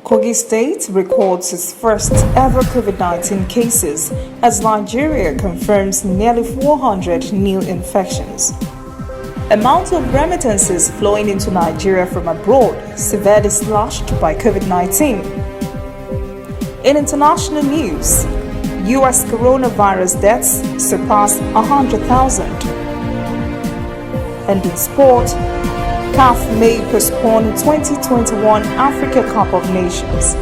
Kogi State records its first ever COVID-19 cases as Nigeria confirms nearly 400 new infections. Amount of remittances flowing into Nigeria from abroad severely slashed by COVID-19. In international news, U.S. coronavirus deaths surpass 100,000. And in sport, CAF may postpone 2021 Africa Cup of Nations.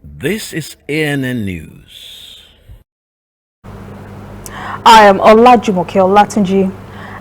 This is ANN News. I am Olajumoke Olatunji.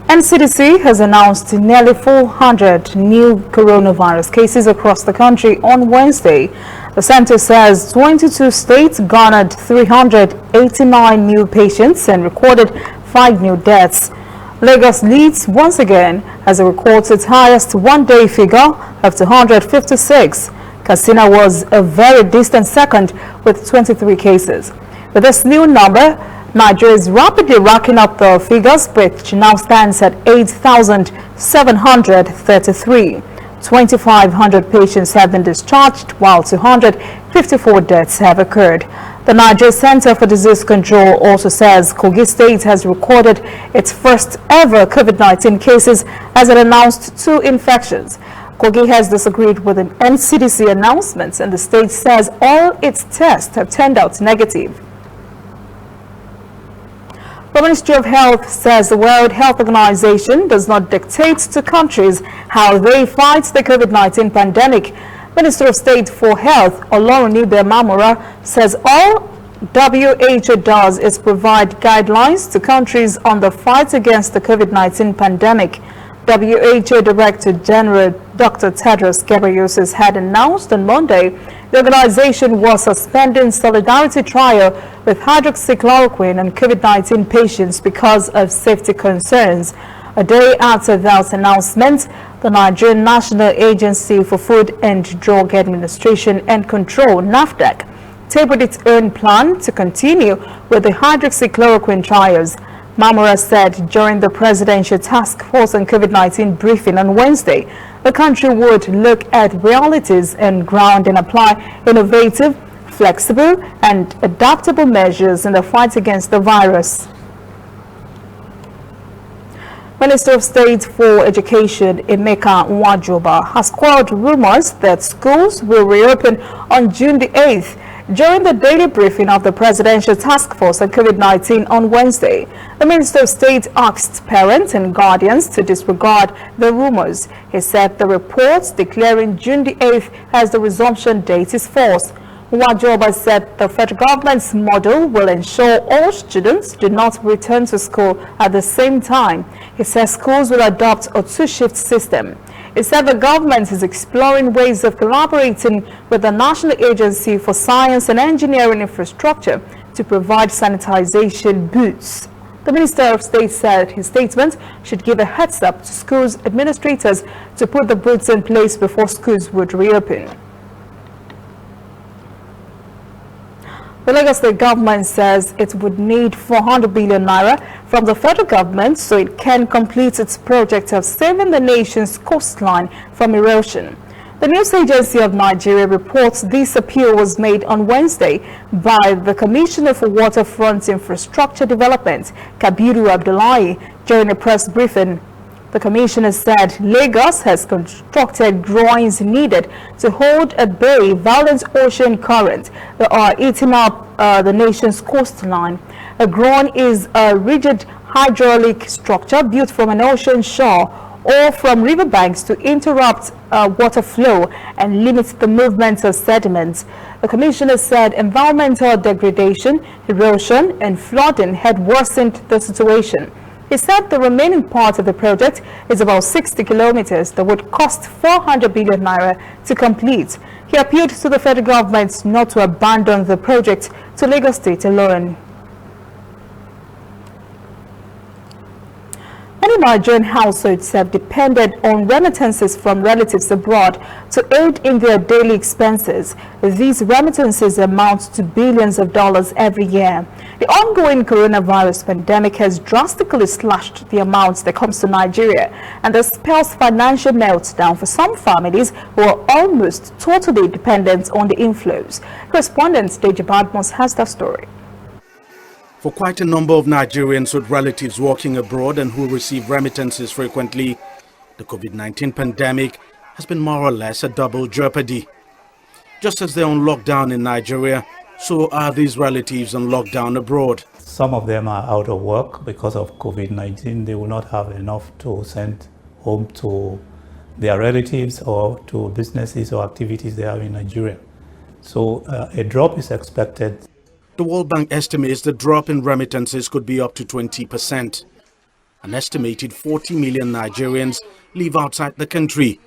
NCDC has announced nearly 400 new coronavirus cases across the country on Wednesday. The center says 22 states garnered 389 new patients and recorded 5 new deaths. Lagos leads once again as it records its highest one-day figure of 256. Katsina was a very distant second with 23 cases. With this new number, Nigeria is rapidly racking up the figures, which now stands at 8,733. 2,500 patients have been discharged, while 254 deaths have occurred. The Nigeria Center for Disease Control also says Kogi State has recorded its first ever COVID-19 cases as it announced 2 infections. Kogi has disagreed with the NCDC announcements, and the state says all its tests have turned out negative. The Ministry of Health says the World Health Organization does not dictate to countries how they fight the COVID-19 pandemic. Minister of State for Health, Olorunniyi Mamora, says all WHO does is provide guidelines to countries on the fight against the COVID-19 pandemic. WHO Director General Dr. Tedros Ghebreyesus had announced on Monday the organization was suspending solidarity trial with hydroxychloroquine on COVID-19 patients because of safety concerns. A day after that announcement, the Nigerian National Agency for Food and Drug Administration and Control, NAFDAC, tabled its own plan to continue with the hydroxychloroquine trials. Mamora said during the Presidential Task Force on COVID-19 briefing on Wednesday, the country would look at realities on ground and apply innovative, flexible, and adaptable measures in the fight against the virus. Minister of State for Education, Emeka Nwajoba, has quelled rumors that schools will reopen on June the 8th. During the daily briefing of the Presidential Task Force on COVID-19 on Wednesday, the Minister of State asked parents and guardians to disregard the rumors. He said the reports declaring June the 8th as the resumption date is false. Nwajoba said the federal government's model will ensure all students do not return to school at the same time. He says schools will adopt a 2-shift system. He said the government is exploring ways of collaborating with the National Agency for Science and Engineering Infrastructure to provide sanitization booths. The Minister of State said his statement should give a heads up to schools administrators to put the booths in place before schools would reopen. The Lagos State government says it would need 400 billion naira from the federal government so it can complete its project of saving the nation's coastline from erosion. The news agency of Nigeria reports this appeal was made on Wednesday by the Commissioner for Waterfront Infrastructure Development, Kabiru Abdullahi, during a press briefing. The commissioner said Lagos has constructed groins needed to hold at bay violent ocean currents that are eating up the nation's coastline. A groin is a rigid hydraulic structure built from an ocean shore or from riverbanks to interrupt water flow and limit the movement of sediments. The commissioner said environmental degradation, erosion, and flooding had worsened the situation. He said the remaining part of the project is about 60 kilometers that would cost 400 billion naira to complete. He appealed to the federal government not to abandon the project to Lagos State alone. Many Nigerian households have depended on remittances from relatives abroad to aid in their daily expenses. These remittances amount to billions of dollars every year. The ongoing coronavirus pandemic has drastically slashed the amounts that comes to Nigeria, and this spells financial meltdown for some families who are almost totally dependent on the inflows. Correspondent Deji Badmos has that story. For quite a number of Nigerians with relatives working abroad and who receive remittances frequently, the COVID-19 pandemic has been more or less a double jeopardy. Just as they're on lockdown in Nigeria, so are these relatives on lockdown abroad. Some of them are out of work because of COVID-19. They will not have enough to send home to their relatives or to businesses or activities they have in Nigeria. So a drop is expected. The World Bank estimates the drop in remittances could be up to 20%. An estimated 40 million Nigerians live outside the country.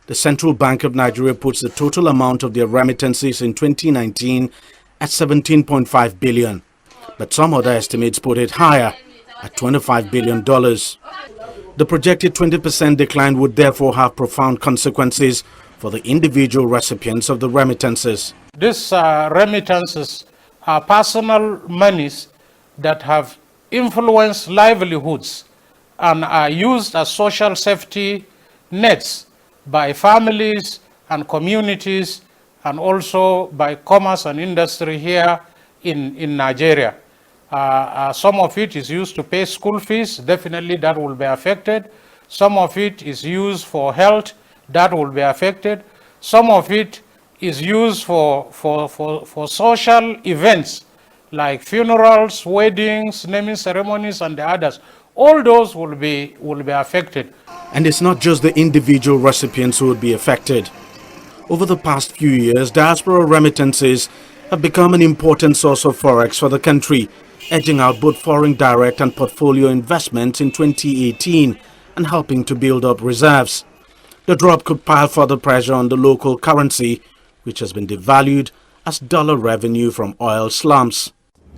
The Central Bank of Nigeria puts the total amount of their remittances in 2019 at 17.5 billion. But some other estimates put it higher, at $25 billion. The projected 20% decline would therefore have profound consequences for the individual recipients of the remittances. These remittances are personal monies that have influenced livelihoods and are used as social safety nets by families and communities and also by commerce and industry here in Nigeria. Some of it is used to pay school fees, definitely that will be affected. Some of it is used for health, that will be affected. Some of it is used for social events like funerals, weddings, naming ceremonies, and the others. All those will be affected. And it's not just the individual recipients who would be affected. Over the past few years, diaspora remittances have become an important source of forex for the country, edging out both foreign direct and portfolio investments in 2018 and helping to build up reserves. The drop could pile further pressure on the local currency, which has been devalued as dollar revenue from oil slumps.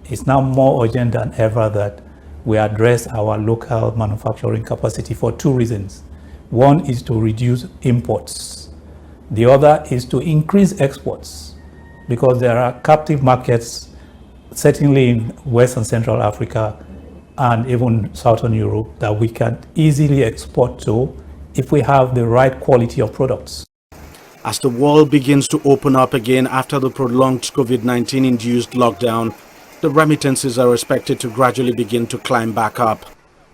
It's now more urgent than ever that we address our local manufacturing capacity for two reasons. One is to reduce imports. The other is to increase exports, because there are captive markets, certainly in West and Central Africa and even Southern Europe, that we can easily export to if we have the right quality of products. As the world begins to open up again after the prolonged COVID-19 induced lockdown, the remittances are expected to gradually begin to climb back up.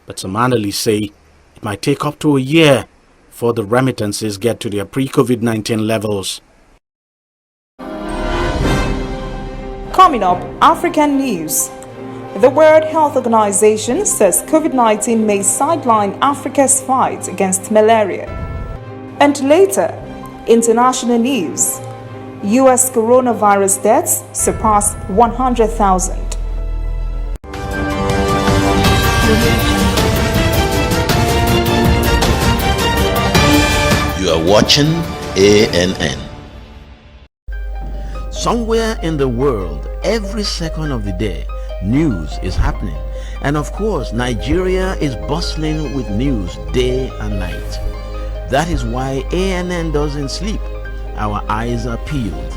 But some analysts say it might take up to a year before the remittances get to their pre-COVID-19 levels. Coming up, African news. The World Health Organization says COVID-19 may sideline Africa's fight against malaria. And later, international news. U.S. coronavirus deaths surpass 100,000. You are watching ANN. Somewhere in the world, every second of the day, news is happening. And of course, Nigeria is bustling with news day and night. That is why ANN doesn't sleep. Our eyes are peeled,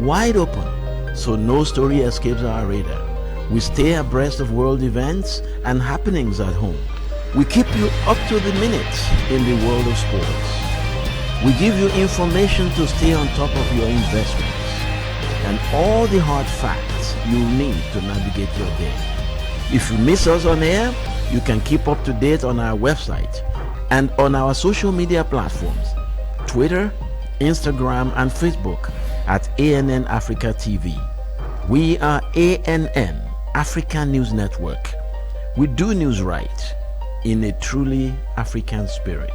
wide open, so no story escapes our radar. We stay abreast of world events and happenings at home. We keep you up to the minute in the world of sports. We give you information to stay on top of your investments and all the hard facts you'll need to navigate your day. If you miss us on air, you can keep up to date on our website and on our social media platforms, Twitter, Instagram, and Facebook at ANN Africa TV. We are ANN, African News Network. We do news right in a truly African spirit.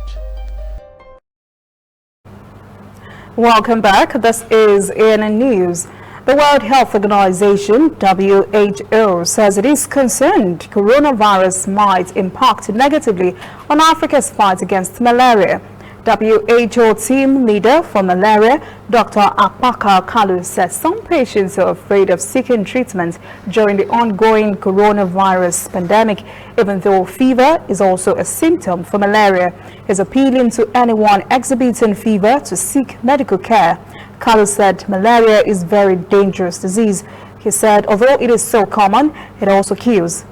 Welcome back. This is ANN News. The World Health Organization, WHO, says it is concerned coronavirus might impact negatively on Africa's fight against malaria. WHO team leader for malaria, Dr. Apaka Kalu, said some patients are afraid of seeking treatment during the ongoing coronavirus pandemic, even though fever is also a symptom for malaria. He's appealing to anyone exhibiting fever to seek medical care. Kalu said malaria is a very dangerous disease. He said although it is so common, it also kills.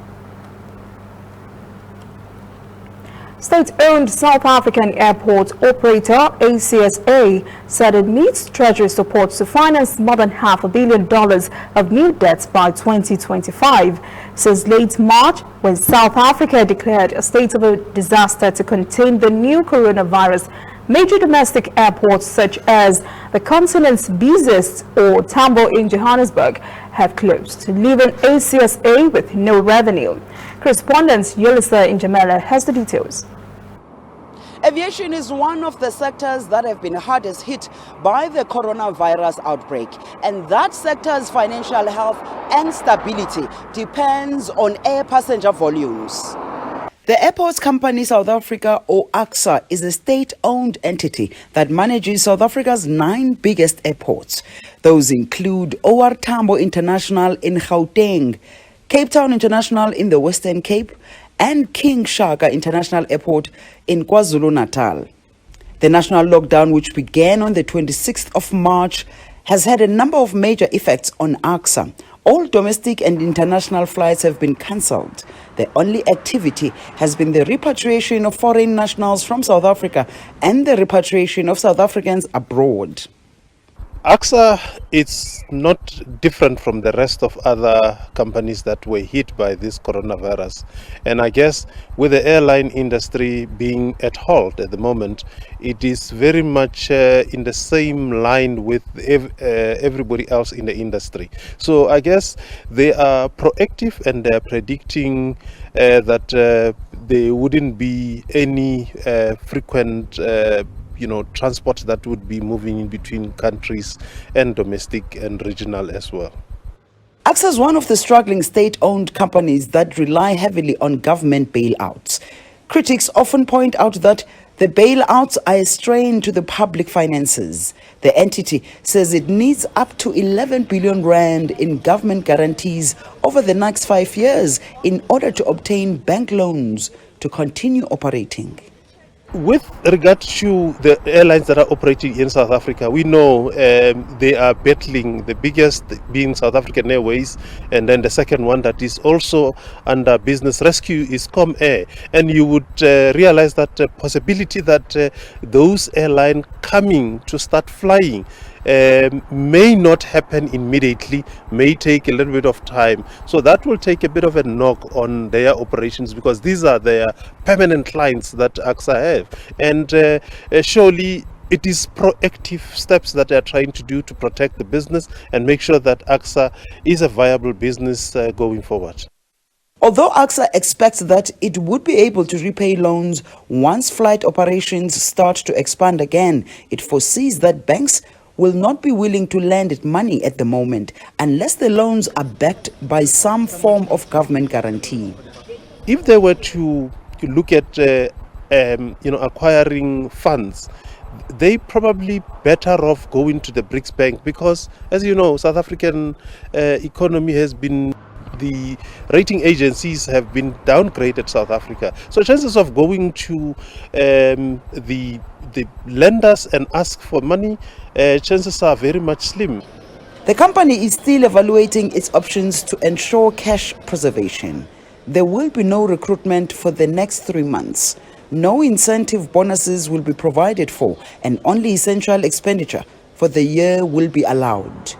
State-owned South African airport operator ACSA said it needs Treasury support to finance more than $500 million of new debts by 2025. Since late March, when South Africa declared a state of a disaster to contain the new coronavirus, major domestic airports such as the continent's busiest or Tambo in Johannesburg have closed, leaving ACSA with no revenue. Correspondent Yulisa Injamela has the details. Aviation is one of the sectors that have been hardest hit by the coronavirus outbreak, and that sector's financial health and stability depends on air passenger volumes. The Airports Company South Africa, or AXA, is a state-owned entity that manages South Africa's 9 biggest airports. Those include OR Tambo International in Gauteng, Cape Town International in the Western Cape, and King Shaka International Airport in KwaZulu-Natal. The national lockdown, which began on the 26th of March, has had a number of major effects on AXA. All domestic and international flights have been cancelled. The only activity has been the repatriation of foreign nationals from South Africa and the repatriation of South Africans abroad. AXA is not different from the rest of other companies that were hit by this coronavirus. And I guess with the airline industry being at halt at the moment, it is very much in the same line with everybody else in the industry. So I guess they are proactive and they are predicting that there wouldn't be any frequent transport that would be moving in between countries and domestic and regional as well. AXA is one of the struggling state-owned companies that rely heavily on government bailouts. Critics often point out that the bailouts are a strain to the public finances. The entity says it needs up to 11 billion rand in government guarantees over the next 5 years in order to obtain bank loans to continue operating. With regard to the airlines that are operating in South Africa, we know they are battling, the biggest being South African Airways, and then the second one that is also under business rescue is Comair. And you would realize that the possibility that those airlines coming to start flying may not happen immediately, may take a little bit of time. So that will take a bit of a knock on their operations, because these are their permanent clients that AXA have. And surely it is proactive steps that they are trying to do to protect the business and make sure that AXA is a viable business going forward. Although AXA expects that it would be able to repay loans once flight operations start to expand again, it foresees that banks will not be willing to lend it money at the moment unless the loans are backed by some form of government guarantee. If they were to look at acquiring funds, they probably better off going to the BRICS Bank, because as you know, South African economy has been, the rating agencies have been downgraded South Africa. So chances of going to the lenders and ask for money, chances are very much slim. The company is still evaluating its options to ensure cash preservation. There will be no recruitment for the next 3 months. No incentive bonuses will be provided for, and only essential expenditure for the year will be allowed.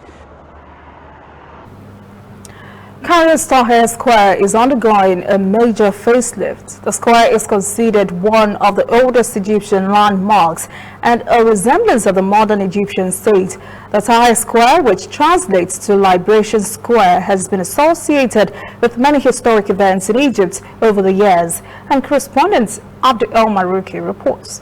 Kairou's Tahrir Square is undergoing a major facelift. The square is considered one of the oldest Egyptian landmarks and a resemblance of the modern Egyptian state. The Tahrir Square, which translates to Liberation Square, has been associated with many historic events in Egypt over the years. And correspondent Abdul El Marouki reports.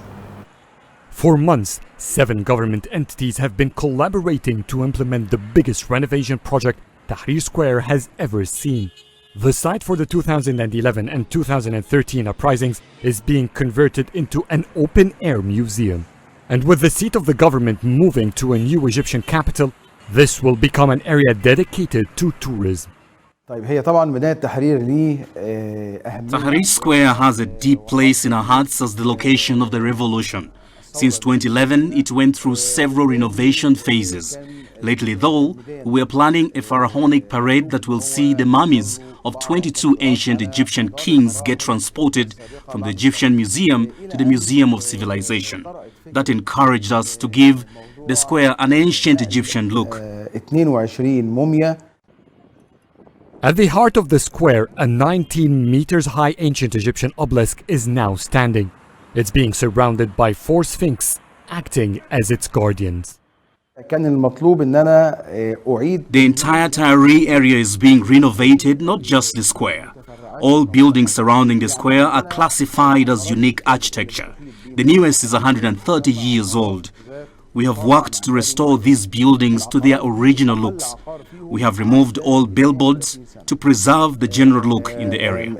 For months, 7 government entities have been collaborating to implement the biggest renovation project Tahrir Square has ever seen. The site for the 2011 and 2013 uprisings is being converted into an open-air museum. And with the seat of the government moving to a new Egyptian capital, this will become an area dedicated to tourism. Tahrir Square has a deep place in our hearts as the location of the revolution. Since 2011, it went through several renovation phases. Lately, though, we are planning a pharaonic parade that will see the mummies of 22 ancient Egyptian kings get transported from the Egyptian Museum to the Museum of Civilization. That encouraged us to give the square an ancient Egyptian look. At the heart of the square, a 19 meters high ancient Egyptian obelisk is now standing. It's being surrounded by 4 sphinx, acting as its guardians. The entire Tahrir area is being renovated, not just the square. All buildings surrounding the square are classified as unique architecture. The newest is 130 years old. We have worked to restore these buildings to their original looks. We have removed all billboards to preserve the general look in the area.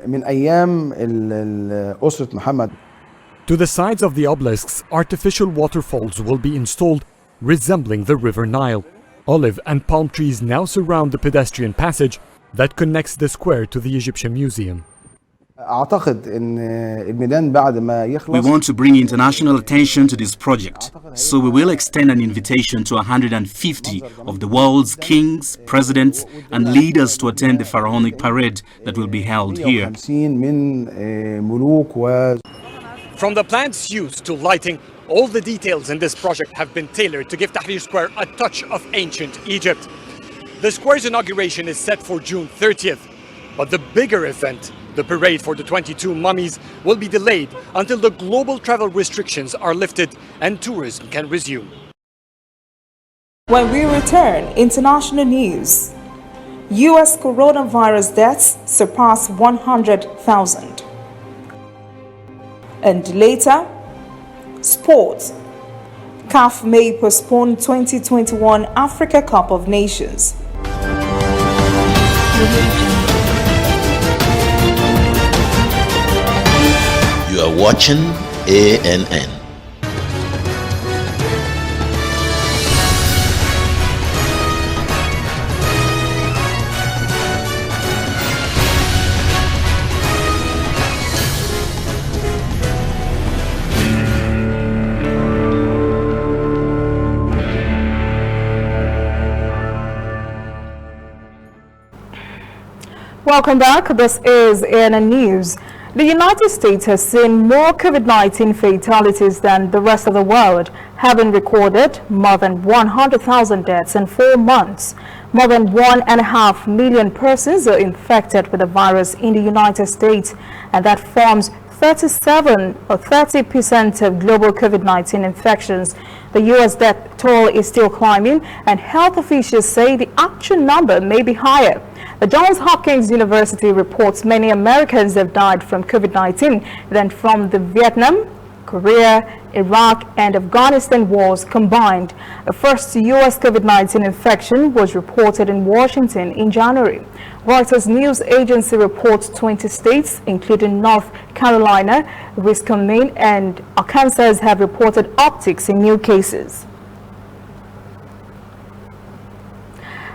To the sides of the obelisks, artificial waterfalls will be installed resembling the River Nile. Olive and palm trees now surround the pedestrian passage that connects the square to the Egyptian Museum. We want to bring international attention to this project, so we will extend an invitation to 150 of the world's kings, presidents, and leaders to attend the pharaonic parade that will be held here. From the plants used to lighting, all the details in this project have been tailored to give Tahrir Square a touch of ancient Egypt. The square's inauguration is set for June 30th, but the bigger event, the parade for the 22 mummies, will be delayed until the global travel restrictions are lifted and tourism can resume. When we return, international news. U.S. coronavirus deaths surpass 100,000. And later, sports. CAF may postpone 2021 Africa Cup of Nations. You are watching ANN. Welcome back. This is ANN News. The United States has seen more COVID-19 fatalities than the rest of the world, having recorded more than 100,000 deaths in 4 months. More than 1.5 million persons are infected with the virus in the United States, and that forms 30% of global COVID-19 infections. The U.S. death toll is still climbing, and health officials say the actual number may be higher. The Johns Hopkins University reports many Americans have died from COVID-19 than from the Vietnam, Korea, Iraq, and Afghanistan wars combined. The first U.S. COVID-19 infection was reported in Washington in January. Reuters news agency reports 20 states, including North Carolina, Wisconsin, and Arkansas, have reported upticks in new cases.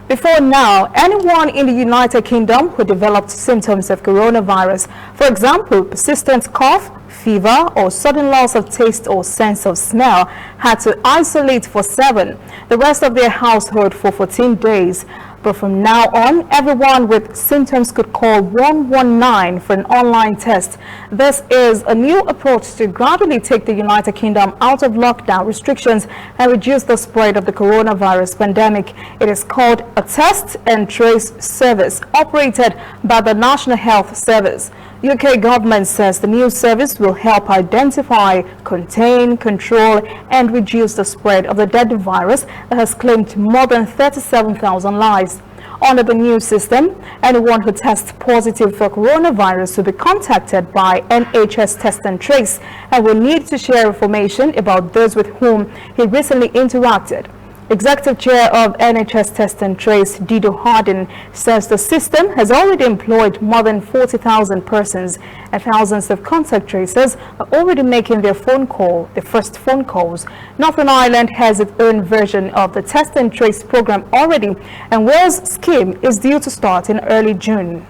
Before now, anyone in the United Kingdom who developed symptoms of coronavirus, for example, persistent cough, fever, or sudden loss of taste or sense of smell, had to isolate for 7, the rest of their household for 14 days. But from now on, everyone with symptoms could call 119 for an online test. This is a new approach to gradually take the United Kingdom out of lockdown restrictions and reduce the spread of the coronavirus pandemic. It is called a test and trace service operated by the National Health Service. UK government says the new service will help identify, contain, control, and reduce the spread of the deadly virus that has claimed more than 37,000 lives. Under the new system, anyone who tests positive for coronavirus will be contacted by NHS Test and Trace and will need to share information about those with whom he recently interacted. Executive Chair of NHS Test and Trace, Dido Hardin, says the system has already employed more than 40,000 persons, and thousands of contact tracers are already making their first phone calls. Northern Ireland has its own version of the Test and Trace program already, and Wales' scheme is due to start in early June.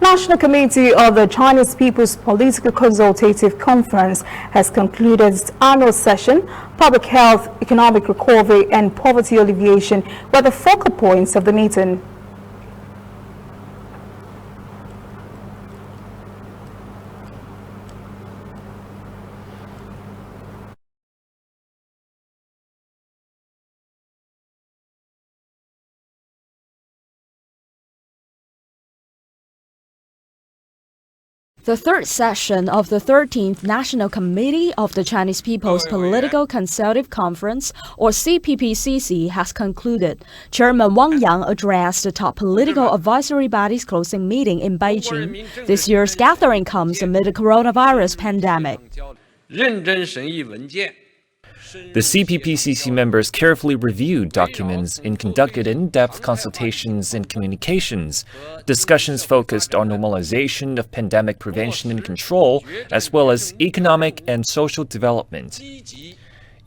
National Committee of the Chinese People's Political Consultative Conference has concluded its annual session. Public health, economic recovery and poverty alleviation were the focal points of the meeting. The third session of the 13th National Committee of the Chinese People's Political Consultative Conference, or CPPCC, has concluded. Chairman Wang Yang addressed the top political advisory body's closing meeting in Beijing. This year's gathering comes amid the coronavirus pandemic. The CPPCC members carefully reviewed documents and conducted in-depth consultations and communications. Discussions focused on normalization of pandemic prevention and control, as well as economic and social development.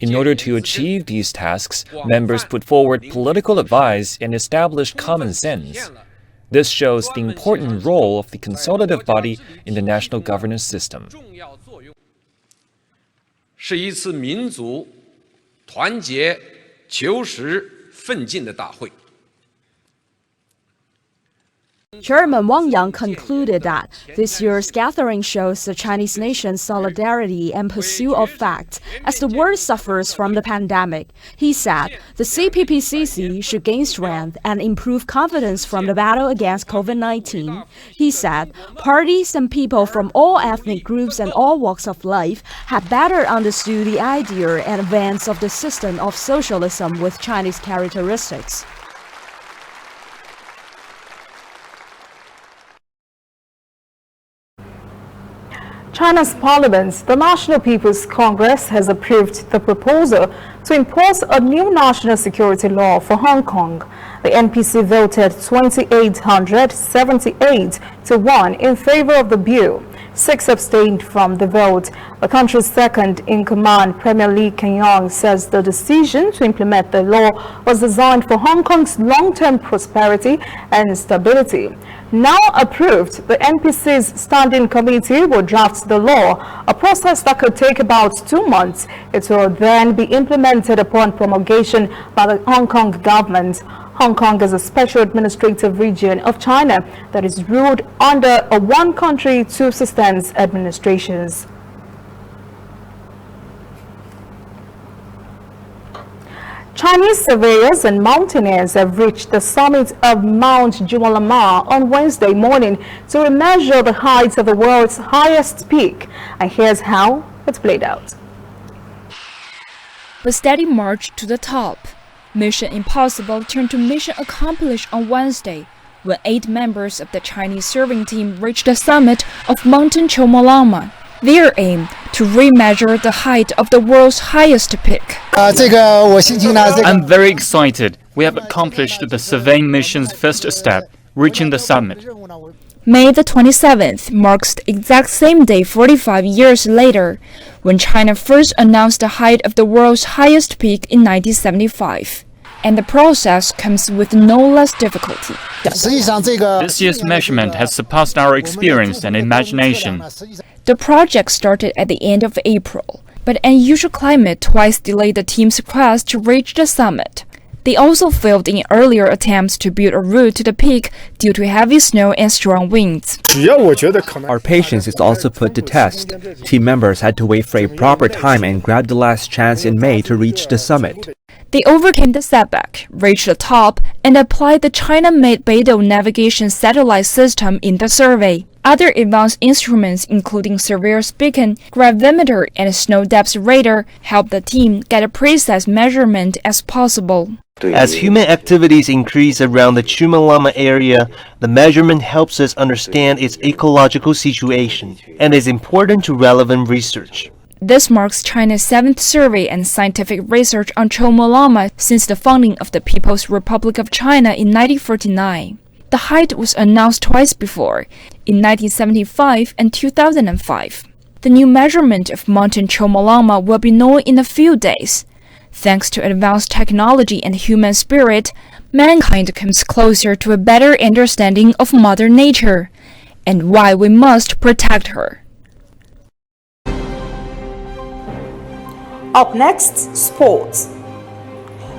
In order to achieve these tasks, members put forward political advice and established common sense. This shows the important role of the consultative body in the national governance system. 是一次民族团结、求实、奋进的大会。 Chairman Wang Yang concluded that this year's gathering shows the Chinese nation's solidarity and pursuit of facts as the world suffers from the pandemic. He said the CPPCC should gain strength and improve confidence from the battle against COVID-19. He said parties and people from all ethnic groups and all walks of life have better understood the idea and advance of the system of socialism with Chinese characteristics. China's parliament, the National People's Congress, has approved the proposal to impose a new national security law for Hong Kong. The NPC voted 2,878 to 1 in favor of the bill. 6 abstained from the vote. The country's second-in-command, Premier Lee Keng-yong, says the decision to implement the law was designed for Hong Kong's long-term prosperity and stability. Now approved, the NPC's standing committee will draft the law, a process that could take about 2 months. It will then be implemented upon promulgation by the Hong Kong government. Hong Kong is a special administrative region of China that is ruled under a one country, two systems administrations. Chinese surveyors and mountaineers have reached the summit of Mount Jumalama on Wednesday morning to measure the height of the world's highest peak. And here's how it played out. A steady march to the top. Mission Impossible turned to mission accomplished on Wednesday when 8 members of the Chinese surveying team reached the summit of Mountain Jumalama. Their aim to remeasure the height of the world's highest peak. I'm very excited. We have accomplished the surveying mission's first step, reaching the summit. May the 27th marks the exact same day 45 years later, when China first announced the height of the world's highest peak in 1975. And the process comes with no less difficulty. This year's measurement has surpassed our experience and imagination. The project started at the end of April, but unusual climate twice delayed the team's quest to reach the summit. They also failed in earlier attempts to build a route to the peak due to heavy snow and strong winds. Our patience is also put to test. Team members had to wait for a proper time and grab the last chance in May to reach the summit. They overcame the setback, reached the top, and applied the China-made Beidou navigation satellite system in the survey. Other advanced instruments, including surveyor's beacon, gravimeter, and snow depth radar, helped the team get a precise measurement as possible. As human activities increase around the Jumalama area, the measurement helps us understand its ecological situation and is important to relevant research. This marks China's 7th survey and scientific research on chomolama since the founding of the People's Republic of China in 1949. The height was announced twice before, in 1975 and 2005. The new measurement of mountain chomolama will be known in a few days. Thanks to advanced technology and human spirit, mankind comes closer to a better understanding of Mother Nature and why we must protect her. Up next, sports.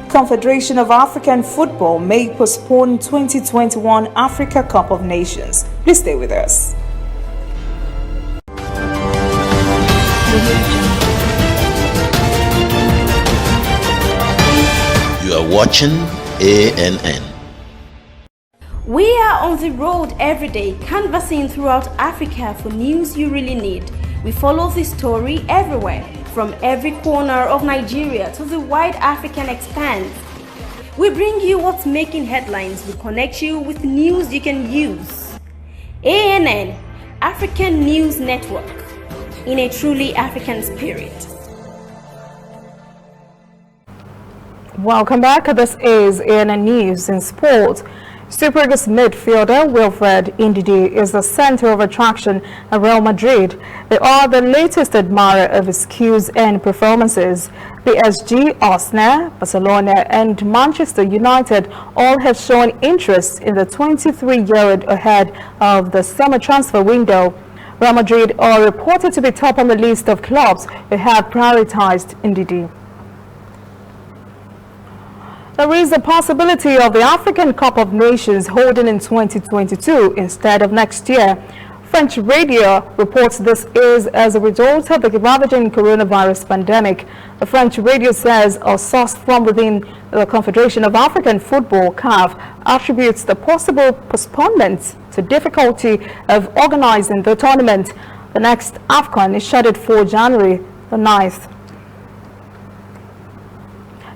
Confederation of African Football may postpone 2021 Africa Cup of Nations. Please stay with us. You are watching ANN. We are on the road every day, canvassing throughout Africa for news you really need. We follow the story everywhere, from every corner of Nigeria to the wide African expanse. We bring you what's making headlines. We connect you with news you can use. ANN, African News Network, in a truly African spirit. Welcome back. This is ANN News in Sport. Super Eagles midfielder Wilfred Ndidi is the center of attraction at Real Madrid. They are the latest admirer of his skills and performances. PSG, Arsenal, Barcelona and Manchester United all have shown interest in the 23-year-old ahead of the summer transfer window. Real Madrid are reported to be top on the list of clubs who have prioritized Ndidi. There is a possibility of the African Cup of Nations holding in 2022 instead of next year. French radio reports this is as a result of the ravaging coronavirus pandemic. The French radio says a source from within the Confederation of African Football, CAF, attributes the possible postponement to difficulty of organizing the tournament. The next AFCON is scheduled for January the 9th.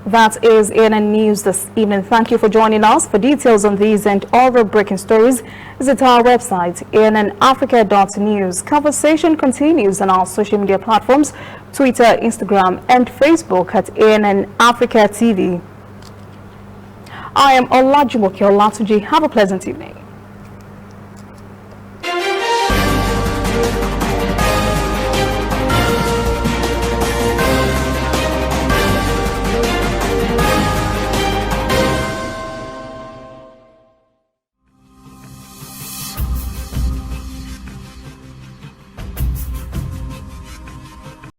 That is ANN News this evening. Thank you for joining us. For details on these and other breaking stories, visit our website, annafrica.news. Conversation continues on our social media platforms, Twitter, Instagram, and Facebook at ANN Africa TV. I am Olajumoke Olatunji. Have a pleasant evening.